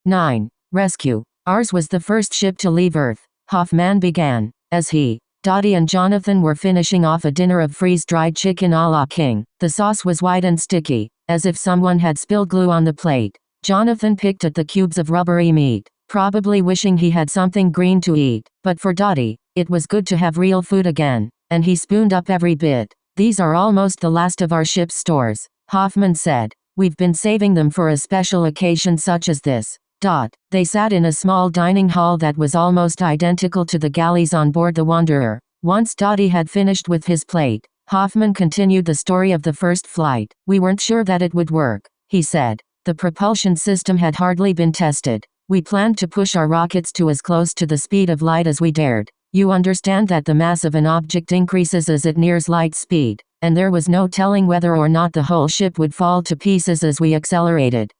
9. Rescue. Ours was the first ship to leave Earth, Hoffman began, as he, Dottie and Jonathan were finishing off a dinner of freeze-dried chicken a la king. The sauce was white and sticky, as if someone had spilled glue on the plate. Jonathan picked at the cubes of rubbery meat, probably wishing he had something green to eat. But for Dottie, it was good to have real food again, and he spooned up every bit. These are almost the last of our ship's stores, Hoffman said. We've been saving them for a special occasion such as this. They sat in a small dining hall that was almost identical to the galleys on board the Wanderer. Once Dottie had finished with his plate, Hoffman continued the story of the first flight. We weren't sure that it would work, he said. The propulsion system had hardly been tested. We planned to push our rockets to as close to the speed of light as we dared. You understand that the mass of an object increases as it nears light speed, and there was no telling whether or not the whole ship would fall to pieces as we accelerated.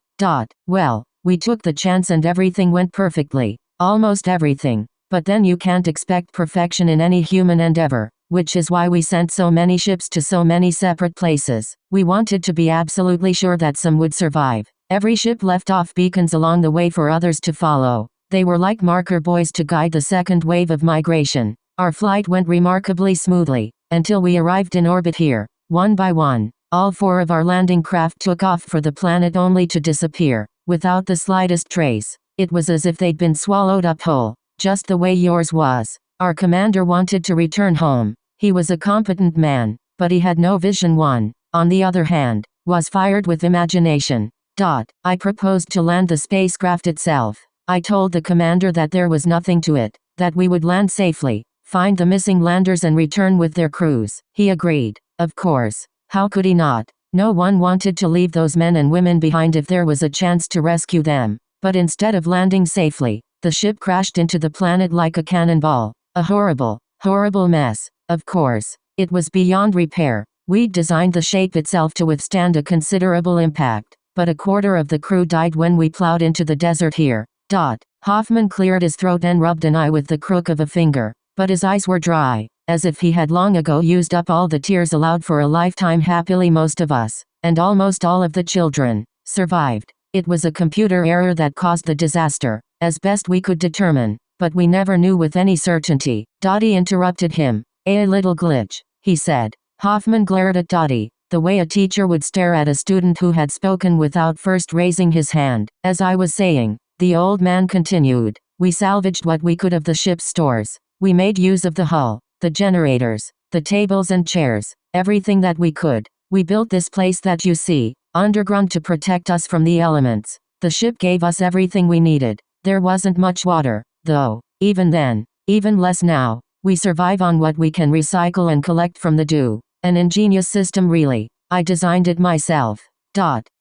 Well, we took the chance and everything went perfectly. Almost everything. But then you can't expect perfection in any human endeavor, which is why we sent so many ships to so many separate places. We wanted to be absolutely sure that some would survive. Every ship left off beacons along the way for others to follow. They were like marker buoys to guide the second wave of migration. Our flight went remarkably smoothly, until we arrived in orbit here. One by one, all 4 of our landing craft took off for the planet only to disappear, without the slightest trace. It was as if they'd been swallowed up whole, just the way yours was. Our commander wanted to return home. He was a competent man, but he had no vision. One, on the other hand, was fired with imagination. I proposed to land the spacecraft itself. I told the commander that there was nothing to it, that we would land safely, find the missing landers and return with their crews. He agreed. Of course. How could he not? No one wanted to leave those men and women behind if there was a chance to rescue them. But instead of landing safely, the ship crashed into the planet like a cannonball. A horrible, horrible mess. Of course, it was beyond repair. We'd designed the shape itself to withstand a considerable impact, but a quarter of the crew died when we plowed into the desert here. Hoffman cleared his throat and rubbed an eye with the crook of a finger, but his eyes were dry, as if he had long ago used up all the tears allowed for a lifetime. Happily most of us, and almost all of the children, survived. It was a computer error that caused the disaster, as best we could determine, but we never knew with any certainty. Dottie interrupted him. A little glitch, he said. Hoffman glared at Dottie, the way a teacher would stare at a student who had spoken without first raising his hand. As I was saying, the old man continued, we salvaged what we could of the ship's stores. We made use of the hull, the generators, the tables and chairs, everything that we could. We built this place that you see, underground, to protect us from the elements. The ship gave us everything we needed. There wasn't much water, though. Even then, even less now. We survive on what we can recycle and collect from the dew. An ingenious system, really. I designed it myself.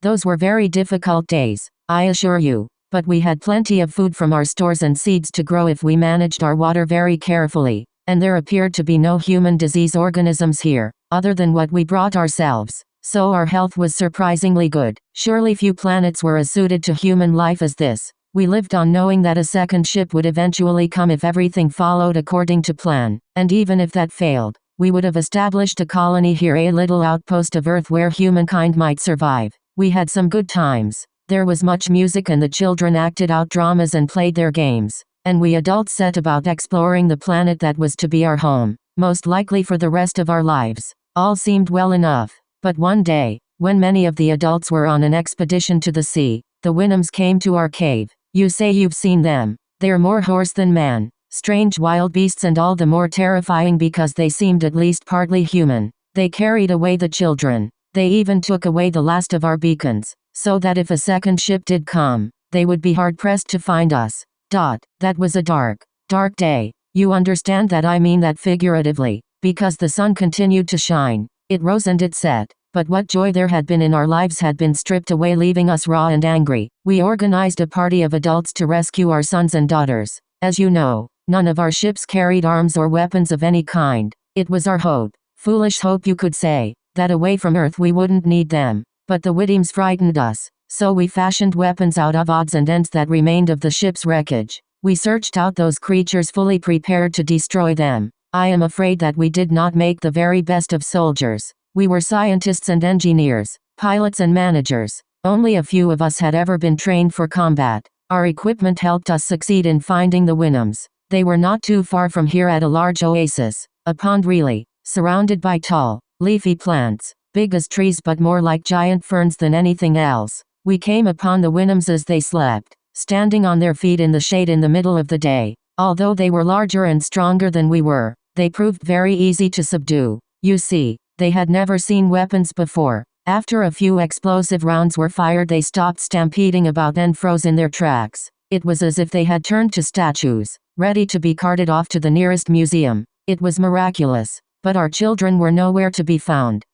Those were very difficult days, I assure you. But we had plenty of food from our stores and seeds to grow if we managed our water very carefully. And there appeared to be no human disease organisms here, other than what we brought ourselves. So our health was surprisingly good. Surely few planets were as suited to human life as this. We lived on knowing that a second ship would eventually come if everything followed according to plan. And even if that failed, we would have established a colony here, a little outpost of Earth where humankind might survive. We had some good times. There was much music and the children acted out dramas and played their games. And we adults set about exploring the planet that was to be our home, most likely for the rest of our lives. All seemed well enough. But one day, when many of the adults were on an expedition to the sea, the Winhams came to our cave. You say you've seen them. They're more horse than man. Strange wild beasts, and all the more terrifying because they seemed at least partly human. They carried away the children. They even took away the last of our beacons, so that if a second ship did come, they would be hard-pressed to find us. That was a dark, dark day. You understand that I mean that figuratively, because the sun continued to shine. It rose and it set, but what joy there had been in our lives had been stripped away, leaving us raw and angry. We organized a party of adults to rescue our sons and daughters. As you know, none of our ships carried arms or weapons of any kind. It was our hope, foolish hope you could say, that away from Earth we wouldn't need them. But the Whittams frightened us, so we fashioned weapons out of odds and ends that remained of the ship's wreckage. We searched out those creatures fully prepared to destroy them. I am afraid that we did not make the very best of soldiers. We were scientists and engineers, pilots and managers. Only a few of us had ever been trained for combat. Our equipment helped us succeed in finding the Winhams. They were not too far from here at a large oasis, a pond really, surrounded by tall, leafy plants, big as trees but more like giant ferns than anything else. We came upon the Winhams as they slept, standing on their feet in the shade in the middle of the day. Although they were larger and stronger than we were, they proved very easy to subdue. You see, they had never seen weapons before. After a few explosive rounds were fired, they stopped stampeding about and froze in their tracks. It was as if they had turned to statues, ready to be carted off to the nearest museum. It was miraculous, but our children were nowhere to be found.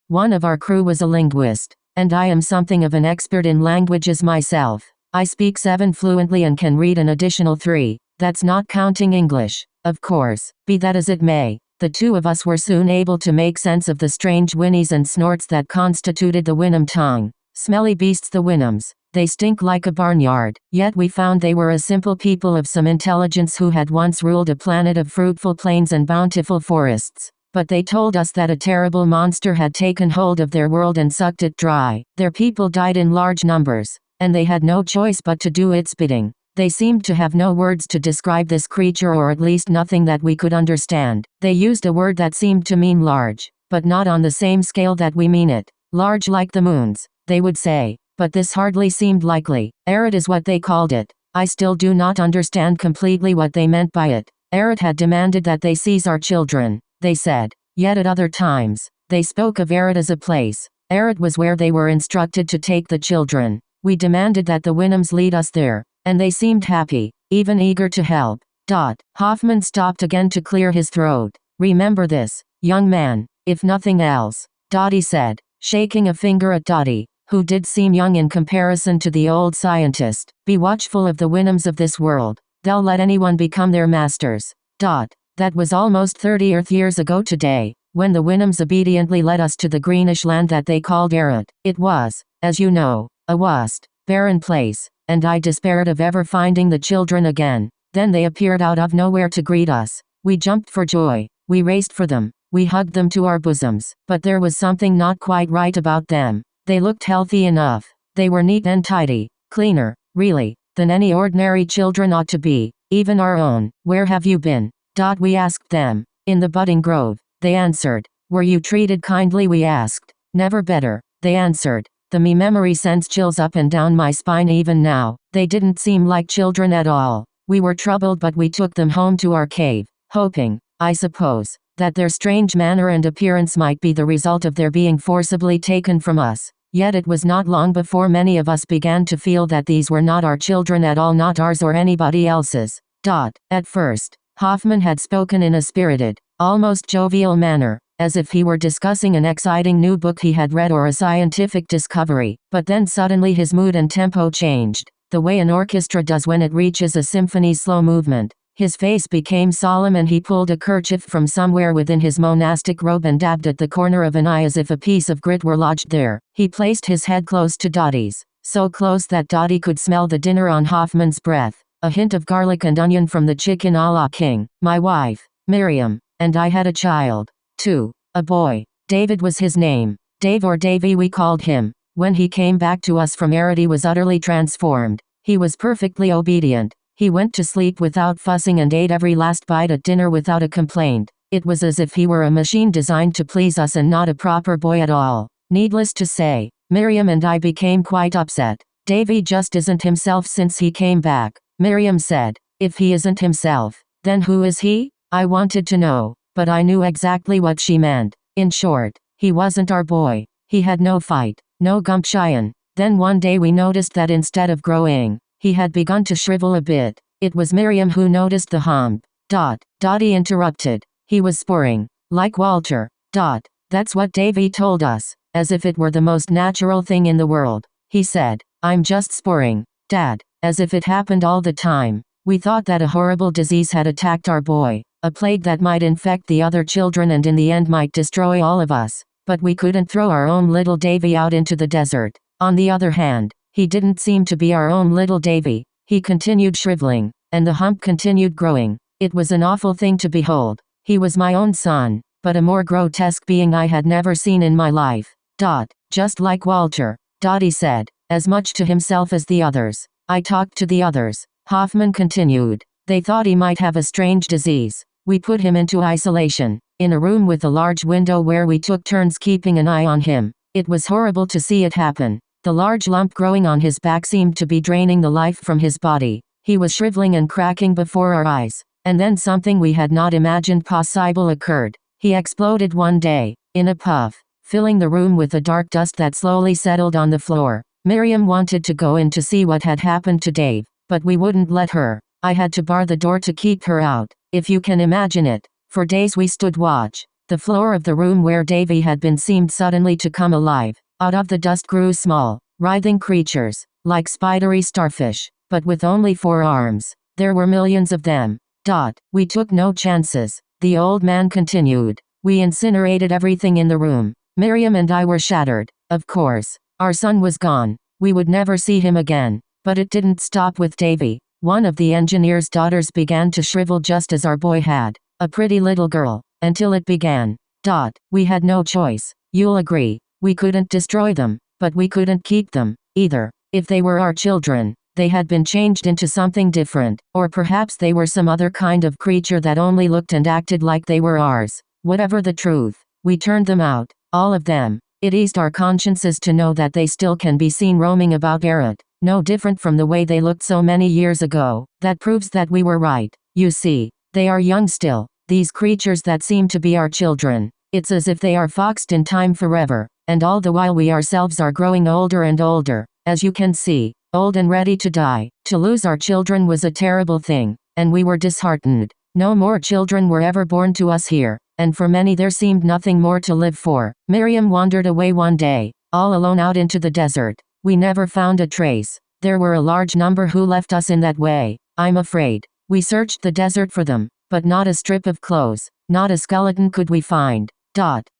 One of our crew was a linguist, and I am something of an expert in languages myself. I speak 7 fluently and can read an additional 3. That's not counting English, of course. Be that as it may, the 2 of us were soon able to make sense of the strange whinnies and snorts that constituted the Winham tongue. Smelly beasts, the Winhams. They stink like a barnyard. Yet we found they were a simple people of some intelligence who had once ruled a planet of fruitful plains and bountiful forests. But they told us that a terrible monster had taken hold of their world and sucked it dry. Their people died in large numbers, and they had no choice but to do its bidding. They seemed to have no words to describe this creature, or at least nothing that we could understand. They used a word that seemed to mean large, but not on the same scale that we mean it. Large like the moons, they would say, but this hardly seemed likely. Arid is what they called it. I still do not understand completely what they meant by it. Arid had demanded that they seize our children, they said. Yet at other times, they spoke of Arid as a place. Arid was where they were instructed to take the children. We demanded that the Winhams lead us there, and they seemed happy, even eager to help. Hoffman stopped again to clear his throat. Remember this, young man, if nothing else, Dottie said, shaking a finger at Dottie, who did seem young in comparison to the old scientist. Be watchful of the Winhams of this world. They'll let anyone become their masters. That was almost 30 Earth years ago today, when the Winhams obediently led us to the greenish land that they called Arid. It was, as you know, a vast, barren place, and I despaired of ever finding the children again. Then they appeared out of nowhere to greet us. We jumped for joy. We raced for them. We hugged them to our bosoms. But there was something not quite right about them. They looked healthy enough. They were neat and tidy. Cleaner, really, than any ordinary children ought to be. Even our own. Where have you been? We asked them. In the budding grove, they answered. Were you treated kindly? We asked. Never better, they answered. The memory sends chills up and down my spine even now. They didn't seem like children at all. We were troubled, but we took them home to our cave, hoping, I suppose, that their strange manner and appearance might be the result of their being forcibly taken from us. Yet it was not long before many of us began to feel that these were not our children at all, not ours or anybody else's. At first, Hoffman had spoken in a spirited, almost jovial manner, as if he were discussing an exciting new book he had read or a scientific discovery. But then suddenly his mood and tempo changed, the way an orchestra does when it reaches a symphony's slow movement. His face became solemn and he pulled a kerchief from somewhere within his monastic robe and dabbed at the corner of an eye as if a piece of grit were lodged there. He placed his head close to Dottie's, so close that Dottie could smell the dinner on Hoffman's breath, a hint of garlic and onion from the chicken a la king. My wife, Miriam, and I had a child, too, a boy. David was his name. Dave or Davy we called him. When he came back to us from Arid he was utterly transformed. He was perfectly obedient. He went to sleep without fussing and ate every last bite at dinner without a complaint. It was as if he were a machine designed to please us and not a proper boy at all. Needless to say, Miriam and I became quite upset. Davy just isn't himself since he came back, Miriam said. If he isn't himself, then who is he? I wanted to know, but I knew exactly what she meant. In short, he wasn't our boy. He had no fight, no gumption. Then one day we noticed that instead of growing, he had begun to shrivel a bit. It was Miriam who noticed the hump. Dottie interrupted. He was sporing, like Walter. That's what Davy told us, as if it were the most natural thing in the world. He said, I'm just sporing, Dad, as if it happened all the time. We thought that a horrible disease had attacked our boy, a plague that might infect the other children and in the end might destroy all of us. But we couldn't throw our own little Davy out into the desert. On the other hand, he didn't seem to be our own little Davy. He continued shriveling, and the hump continued growing. It was an awful thing to behold. He was my own son, but a more grotesque being I had never seen in my life. Just like Walter, Dottie said, as much to himself as the others. I talked to the others. Hoffman continued. They thought he might have a strange disease. We put him into isolation, in a room with a large window where we took turns keeping an eye on him. It was horrible to see it happen. The large lump growing on his back seemed to be draining the life from his body. He was shriveling and cracking before our eyes. And then something we had not imagined possible occurred. He exploded one day, in a puff, filling the room with a dark dust that slowly settled on the floor. Miriam wanted to go in to see what had happened to Dave, but we wouldn't let her. I had to bar the door to keep her out, if you can imagine it. For days we stood watch. The floor of the room where Davy had been seemed suddenly to come alive. Out of the dust grew small, writhing creatures, like spidery starfish, but with only 4 arms. There were millions of them. We took no chances, the old man continued. We incinerated everything in the room. Miriam and I were shattered. Of course, our son was gone. We would never see him again. But it didn't stop with Davy. One of the engineer's daughters began to shrivel just as our boy had. A pretty little girl. Until it began. We had no choice. You'll agree. We couldn't destroy them, but we couldn't keep them, either. If they were our children, they had been changed into something different, or perhaps they were some other kind of creature that only looked and acted like they were ours. Whatever the truth, we turned them out, all of them. It eased our consciences to know that they still can be seen roaming about Errot, no different from the way they looked so many years ago. That proves that we were right. You see, they are young still, these creatures that seem to be our children. It's as if they are foxed in time forever, and all the while we ourselves are growing older and older, as you can see. Old and ready to die. To lose our children was a terrible thing, and we were disheartened. No more children were ever born to us here, and for many there seemed nothing more to live for. Miriam wandered away one day, all alone out into the desert. We never found a trace. There were a large number who left us in that way, I'm afraid. We searched the desert for them, but not a strip of clothes, not a skeleton could we find.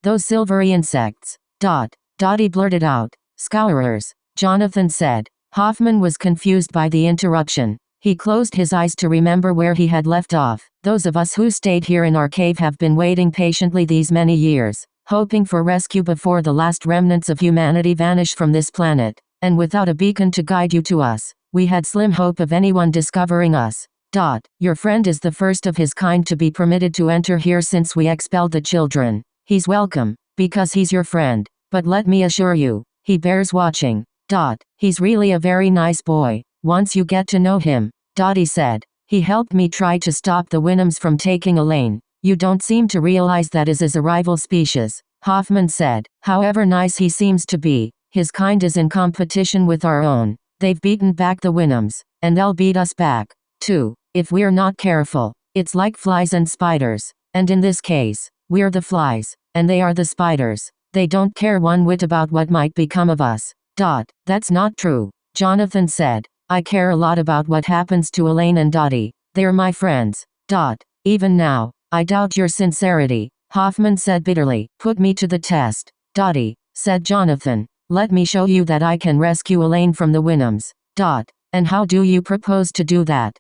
Those silvery insects. Dottie blurted out. Scourers, Jonathan said. Hoffman was confused by the interruption. He closed his eyes to remember where he had left off. Those of us who stayed here in our cave have been waiting patiently these many years, hoping for rescue before the last remnants of humanity vanish from this planet. And without a beacon to guide you to us, we had slim hope of anyone discovering us. Your friend is the first of his kind to be permitted to enter here since we expelled the children. He's welcome, because he's your friend. But let me assure you, he bears watching. He's really a very nice boy, once you get to know him, Dottie said. He helped me try to stop the Winhams from taking Elaine. You don't seem to realize that is a rival species, Hoffman said. However nice he seems to be, his kind is in competition with our own. They've beaten back the Winhams, and they'll beat us back, too, if we're not careful. It's like flies and spiders, and in this case, we're the flies, and they are the spiders. They don't care one whit about what might become of us. That's not true, Jonathan said. I care a lot about what happens to Elaine and Dottie. They're my friends. Even now, I doubt your sincerity, Hoffman said bitterly. Put me to the test, Dottie, said Jonathan. Let me show you that I can rescue Elaine from the Winhams. And how do you propose to do that?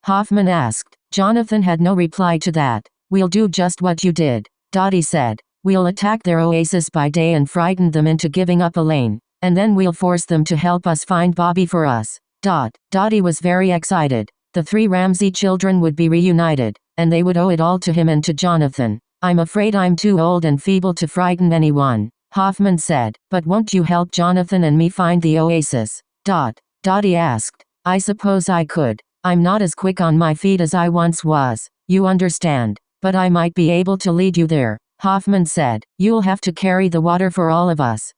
Hoffman asked. Jonathan had no reply to that. We'll do just what you did, Dottie said. We'll attack their oasis by day and frighten them into giving up Elaine. And then we'll force them to help us find Bobby for us. Dottie was very excited. The 3 Ramsey children would be reunited, and they would owe it all to him and to Jonathan. I'm afraid I'm too old and feeble to frighten anyone, Hoffman said. But won't you help Jonathan and me find the oasis? Dottie asked. I suppose I could. I'm not as quick on my feet as I once was, you understand. But I might be able to lead you there, Hoffman said. You'll have to carry the water for all of us.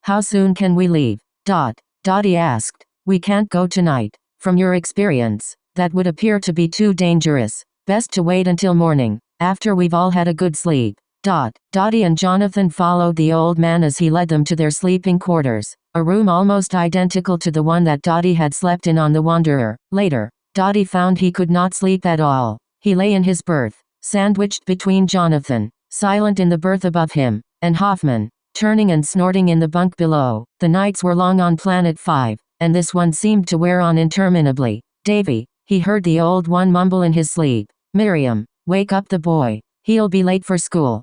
How soon can we leave? Dottie asked. We can't go tonight. From your experience, that would appear to be too dangerous. Best to wait until morning, after we've all had a good sleep. Dottie and Jonathan followed the old man as he led them to their sleeping quarters, a room almost identical to the one that Dottie had slept in on the Wanderer. Later, Dottie found he could not sleep at all. He lay in his berth, sandwiched between Jonathan, silent in the berth above him, and Hoffman, turning and snorting in the bunk below. The nights were long on Planet 5, and this one seemed to wear on interminably. Davy, he heard the old one mumble in his sleep. Miriam, wake up the boy. He'll be late for school.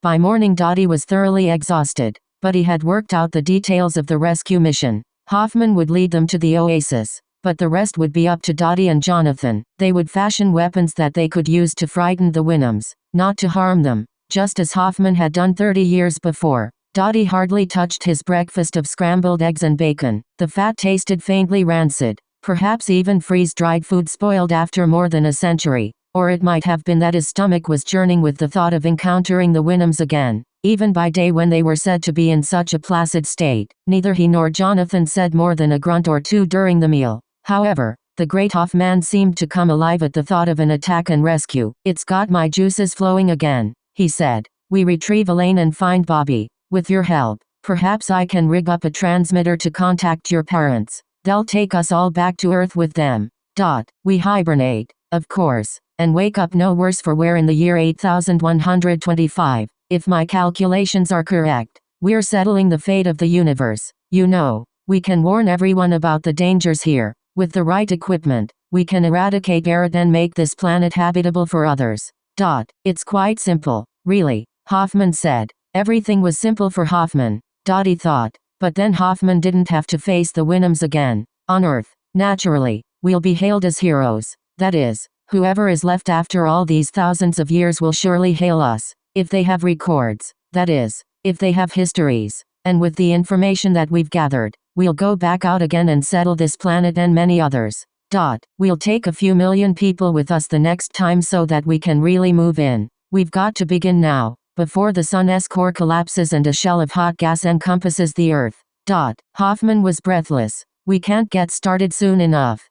By morning Dottie was thoroughly exhausted, but he had worked out the details of the rescue mission. Hoffman would lead them to the oasis, but the rest would be up to Dottie and Jonathan. They would fashion weapons that they could use to frighten the Winhams, not to harm them, just as Hoffman had done 30 years before. Dottie hardly touched his breakfast of scrambled eggs and bacon. The fat tasted faintly rancid, perhaps even freeze-dried food spoiled after more than a century. Or it might have been that his stomach was churning with the thought of encountering the Winhams again, even by day when they were said to be in such a placid state. Neither he nor Jonathan said more than a grunt or two during the meal. However, the great Hoffman seemed to come alive at the thought of an attack and rescue. "It's got my juices flowing again," he said. "We retrieve Elaine and find Bobby. With your help, perhaps I can rig up a transmitter to contact your parents. They'll take us all back to Earth with them. We hibernate, of course, and wake up no worse for wear in the year 8125. If my calculations are correct, we're settling the fate of the universe. You know, we can warn everyone about the dangers here. With the right equipment, we can eradicate Garrett and make this planet habitable for others. It's quite simple, really," Hoffman said. Everything was simple for Hoffman, Dottie thought. But then Hoffman didn't have to face the Winhams again. On Earth, naturally, we'll be hailed as heroes. That is, whoever is left after all these thousands of years will surely hail us. If they have records, that is, if they have histories. And with the information that we've gathered, we'll go back out again and settle this planet and many others. We'll take a few million people with us the next time so that we can really move in. We've got to begin now, before the sun's core collapses and a shell of hot gas encompasses the Earth. Hoffman was breathless. "We can't get started soon enough.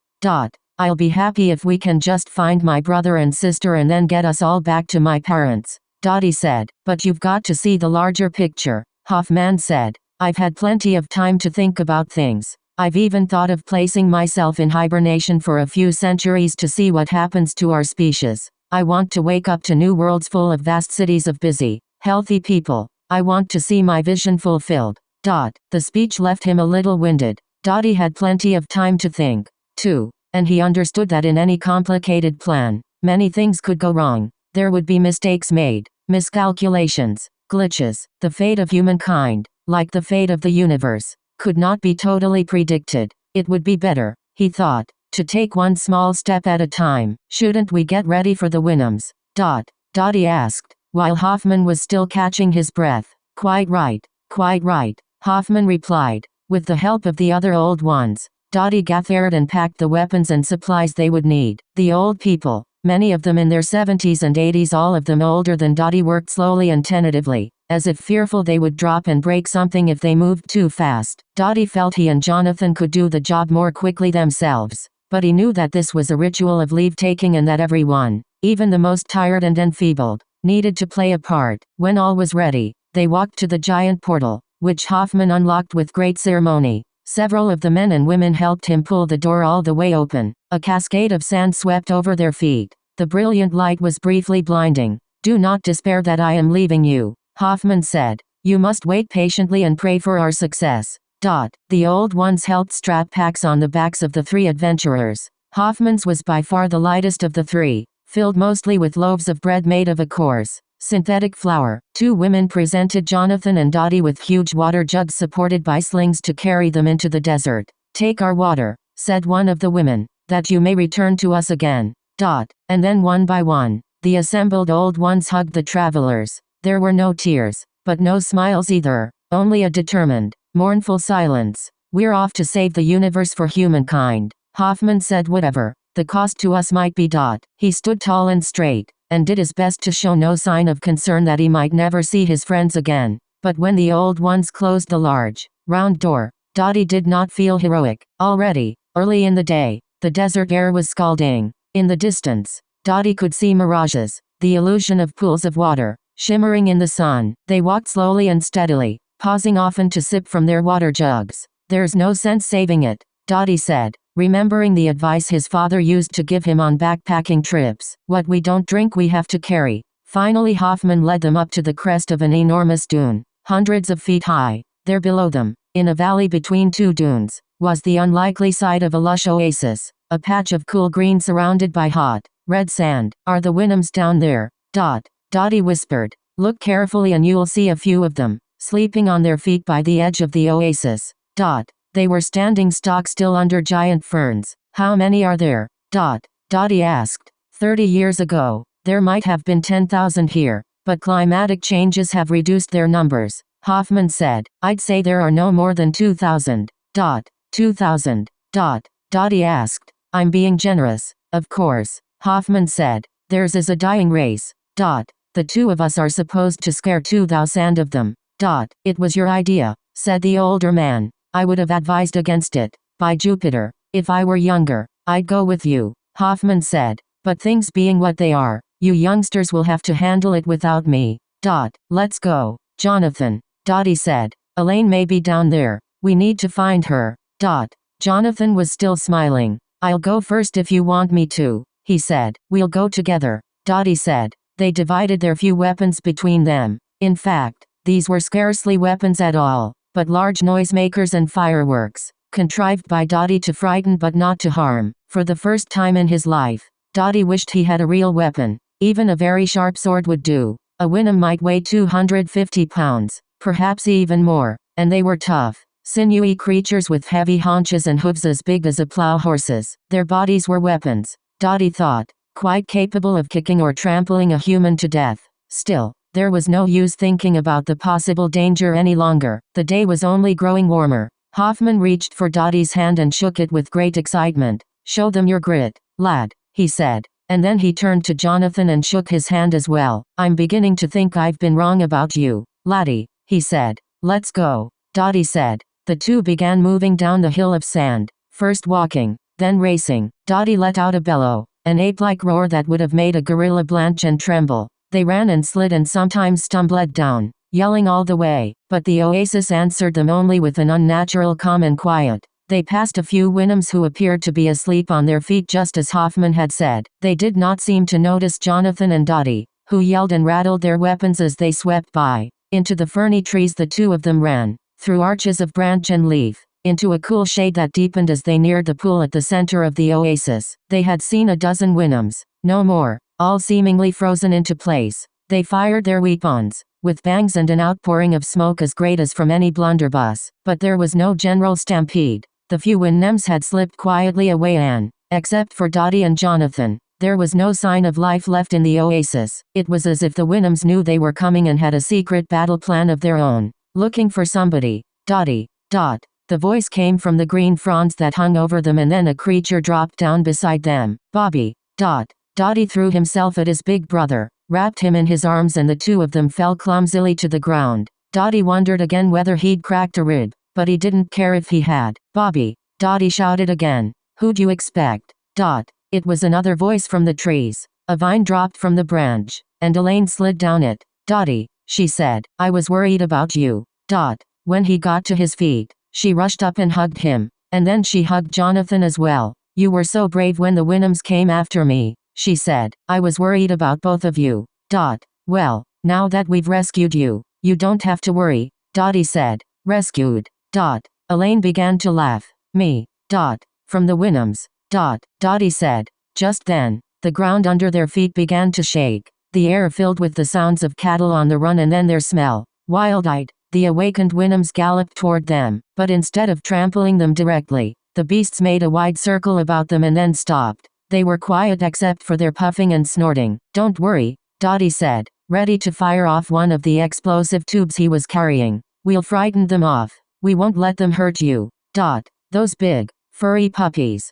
I'll be happy if we can just find my brother and sister and then get us all back to my parents," Dottie said. "But you've got to see the larger picture," Hoffman said. "I've had plenty of time to think about things. I've even thought of placing myself in hibernation for a few centuries to see what happens to our species. I want to wake up to new worlds full of vast cities of busy, healthy people. I want to see my vision fulfilled." The speech left him a little winded. Dottie had plenty of time to think, too, and he understood that in any complicated plan, many things could go wrong. There would be mistakes made, miscalculations, glitches. The fate of humankind, like the fate of the universe, could not be totally predicted. It would be better, he thought, to take one small step at a time. "Shouldn't we get ready for the Winhams?" Dottie asked, while Hoffman was still catching his breath. Quite right, Hoffman replied. With the help of the other old ones, Dottie gathered and packed the weapons and supplies they would need. The old people, many of them in their 70s and 80s, all of them older than Dottie, worked slowly and tentatively, as if fearful they would drop and break something if they moved too fast. Dottie felt he and Jonathan could do the job more quickly themselves, but he knew that this was a ritual of leave-taking and that everyone, even the most tired and enfeebled, needed to play a part. When all was ready, they walked to the giant portal, which Hoffman unlocked with great ceremony. Several of the men and women helped him pull the door all the way open. A cascade of sand swept over their feet. The brilliant light was briefly blinding. "Do not despair that I am leaving you," Hoffman said. "You must wait patiently and pray for our success." The old ones helped strap packs on the backs of the three adventurers. Hoffman's was by far the lightest of the three, filled mostly with loaves of bread made of a coarse, synthetic flour. Two women presented Jonathan and Dottie with huge water jugs supported by slings to carry them into the desert. "Take our water," said one of the women, "that you may return to us again." And then one by one, the assembled old ones hugged the travelers. There were no tears, but no smiles either, only a determined, mournful silence. "We're off to save the universe for humankind," Hoffman said. "Whatever the cost to us might be." He stood tall and straight, and did his best to show no sign of concern that he might never see his friends again. But when the old ones closed the large, round door, Dottie did not feel heroic. Already, early in the day, the desert air was scalding. In the distance, Dottie could see mirages, the illusion of pools of water, shimmering in the sun. They walked slowly and steadily, pausing often to sip from their water jugs. "There's no sense saving it," Dottie said, remembering the advice his father used to give him on backpacking trips. "What we don't drink we have to carry." Finally Hoffman led them up to the crest of an enormous dune, hundreds of feet high. There below them, in a valley between two dunes, was the unlikely site of a lush oasis, a patch of cool green surrounded by hot, red sand. "Are the Winhams down there?" Dottie whispered. "Look carefully and you'll see a few of them, sleeping on their feet by the edge of the oasis." They were standing stock still under giant ferns. How many are there? Dottie asked. 30 years ago, there might have been 10,000 here, but climatic changes have reduced their numbers, Hoffman said. I'd say there are no more than 2,000. 2,000. Dottie asked. I'm being generous. Of course, Hoffman said. Theirs is a dying race. The two of us are supposed to scare 2,000 of them. It was your idea, said the older man. I would have advised against it. By Jupiter, if I were younger, I'd go with you, Hoffman said. But things being what they are, you youngsters will have to handle it without me. Let's go, Jonathan, Dottie said. Elaine may be down there. We need to find her. Jonathan was still smiling. I'll go first if you want me to, he said. We'll go together, Dottie said. They divided their few weapons between them. In fact, these were scarcely weapons at all, but large noisemakers and fireworks, contrived by Dottie to frighten but not to harm. For the first time in his life, Dottie wished he had a real weapon. Even a very sharp sword would do. A Wynnum might weigh 250 pounds, perhaps even more, and they were tough, sinewy creatures with heavy haunches and hooves as big as a plow horse's. Their bodies were weapons, Dottie thought, quite capable of kicking or trampling a human to death. Still, there was no use thinking about the possible danger any longer. The day was only growing warmer. Hoffman reached for Dottie's hand and shook it with great excitement. Show them your grit, lad, he said. And then he turned to Jonathan and shook his hand as well. I'm beginning to think I've been wrong about you, laddie, he said. Let's go, Dottie said. The two began moving down the hill of sand, first walking, then racing. Dottie let out a bellow, an ape-like roar that would have made a gorilla blanch and tremble. They ran and slid and sometimes stumbled down, yelling all the way, but the oasis answered them only with an unnatural calm and quiet. They passed a few Wynnums who appeared to be asleep on their feet just as Hoffman had said. They did not seem to notice Jonathan and Dottie, who yelled and rattled their weapons as they swept by. Into the ferny trees the two of them ran, through arches of branch and leaf, into a cool shade that deepened as they neared the pool at the center of the oasis. They had seen a dozen Wynnums, no more, all seemingly frozen into place. They fired their weapons, with bangs and an outpouring of smoke as great as from any blunderbuss. But there was no general stampede. The few Wynnums had slipped quietly away and, except for Dottie and Jonathan, there was no sign of life left in the oasis. It was as if the Wynnums knew they were coming and had a secret battle plan of their own. Looking for somebody. Dottie. The voice came from the green fronds that hung over them, and then a creature dropped down beside them. Bobby. Dottie threw himself at his big brother, wrapped him in his arms, and the two of them fell clumsily to the ground. Dottie wondered again whether he'd cracked a rib, but he didn't care if he had. Bobby. Dottie shouted again. Who'd you expect? It was another voice from the trees. A vine dropped from the branch, and Elaine slid down it. Dottie, she said, I was worried about you. When he got to his feet, she rushed up and hugged him, and then she hugged Jonathan as well. You were so brave when the Wynnums came after me, she said. I was worried about both of you. Well, now that we've rescued you, you don't have to worry, Dottie said. Rescued. Elaine began to laugh. Me. From the Wynnums. Dottie said. Just then, the ground under their feet began to shake. The air filled with the sounds of cattle on the run and then their smell. Wild-eyed, the awakened Wynnums galloped toward them, but instead of trampling them directly, the beasts made a wide circle about them and then stopped. They were quiet except for their puffing and snorting. Don't worry, Dottie said, ready to fire off one of the explosive tubes he was carrying. We'll frighten them off. We won't let them hurt you. Those big, furry puppies.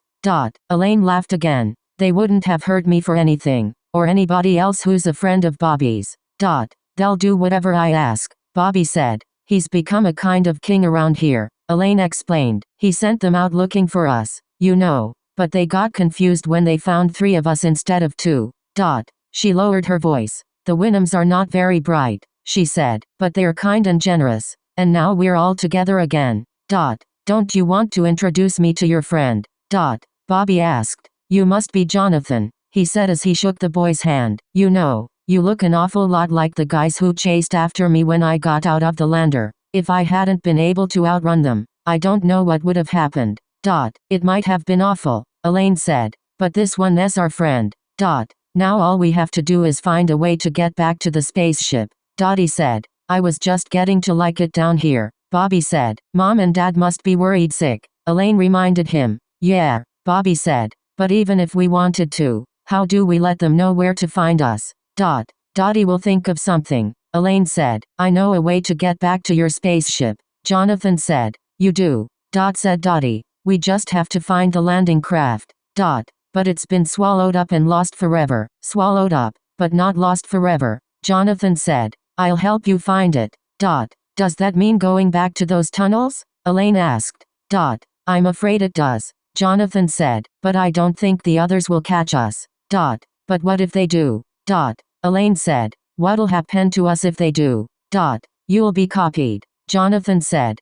Elaine laughed again. They wouldn't have hurt me for anything, or anybody else who's a friend of Bobby's. They'll do whatever I ask, Bobby said. He's become a kind of king around here, Elaine explained. He sent them out looking for us, you know, but they got confused when they found 3 of us instead of 2. She lowered her voice. The Wynnums are not very bright, she said, but they're kind and generous. And now we're all together again. Don't you want to introduce me to your friend? Bobby asked. You must be Jonathan, he said as he shook the boy's hand. You know, you look an awful lot like the guys who chased after me when I got out of the lander. If I hadn't been able to outrun them, I don't know what would have happened. It might have been awful, Elaine said, but this one's our friend. Now all we have to do is find a way to get back to the spaceship, Dottie said. I was just getting to like it down here. Bobby said. Mom and Dad must be worried sick. Elaine reminded him. Yeah, Bobby said. But even if we wanted to, how do we let them know where to find us? Dottie will think of something. Elaine said. I know a way to get back to your spaceship. Jonathan said. You do? Said Dottie. We just have to find the landing craft. But it's been swallowed up and lost forever. Swallowed up, but not lost forever, Jonathan said. I'll help you find it. Does that mean going back to those tunnels? Elaine asked. I'm afraid it does, Jonathan said, but I don't think the others will catch us. But what if they do? Elaine said. What'll happen to us if they do? You'll be copied, Jonathan said.